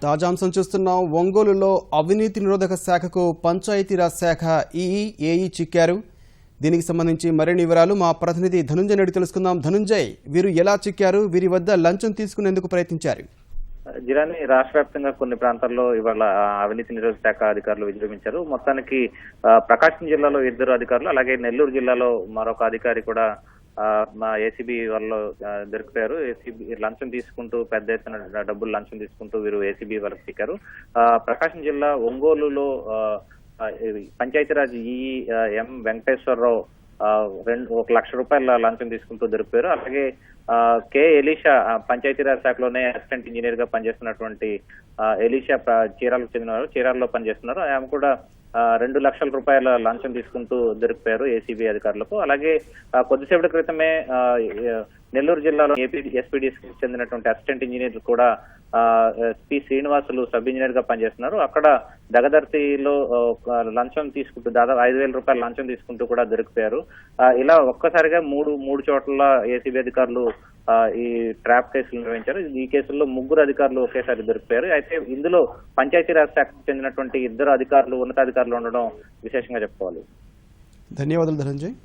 తాజాంశం చూస్తున్నాం. ఒంగోలులో అవినీతి నిరోధక శాఖకు పంచాయతీరాజ్ శాఖ ఏఈ చిక్కారు. దీనికి సంబంధించి మరిన్ని వివరాలు మా ప్రతినిధి ధనుంజయ్ రెడ్డి తెలుసుకుందాం. ధనుంజయ్, వీరు ఎలా చిక్కారు? వీరి వద్ద లంచం తీసుకునేందుకు ప్రయత్నించారు? జిల్లాని రాష్ట్ర వ్యాప్తంగా కొన్ని ప్రాంతాల్లో ఇవాళ అవినీతి నిరోధక శాఖ అధికారులు విజృంభించారు. మొత్తానికి ప్రకాశం జిల్లాలో 2 అధికారులు, అలాగే నెల్లూరు జిల్లాలో మరొక అధికారి కూడా మా ఏసీబీ వాళ్ళు దొరికిపోయారు. ఏసీబీ లంచం తీసుకుంటూ పెద్ద ఎత్తున డబ్బులు లంచం తీసుకుంటూ వీరు ఏసీబీ వాళ్ళకి చిక్కారు. ప్రకాశం జిల్లా ఒంగోలులో పంచాయతీరాజ్ ఎం వెంకటేశ్వరరావు 1 లక్ష రూపాయల లంచం తీసుకుంటూ దొరికిపోయారు. అలాగే కె ఎలీషా పంచాయతీరాజ్ శాఖలోనే అసిస్టెంట్ ఇంజనీర్ గా పనిచేస్తున్నటువంటి ఎలీషా చీరాలకు చెందినవారు, చీరాలలో పనిచేస్తున్నారు. ఆమె కూడా 2 లక్షల రూపాయల లంచం తీసుకుంటూ దొరికిపోయారు ఏసీబీ అధికారులకు. అలాగే కొద్దిసేపటి క్రితమే నెల్లూరు జిల్లాలో ఎస్పీడీకి చెందినటువంటి అసిస్టెంట్ ఇంజనీర్ కూడా పి శ్రీనివాసులు సబ్ ఇంజనీర్ గా పనిచేస్తున్నారు. అక్కడ దగదర్తిలో లంచం తీసుకుంటూ దాదాపు 5,000 రూపాయల లంచం తీసుకుంటూ కూడా దొరికిపోయారు. ఇలా ఒక్కసారిగా మూడు చోట్ల ఏసీబీ అధికారులు ఈ ట్రాప్ కేసులు నిర్వహించారు. ఈ కేసుల్లో 3 అధికారులు ఒకేసారి దొరికిపోయారు. అయితే ఇందులో పంచాయతీరాజ్ శాఖకు చెందినటువంటి 2 అధికారులు ఉన్నతాధికారులు ఉండడం విశేషంగా చెప్పుకోవాలి. ధన్యవాదాలు ధనంజయ్.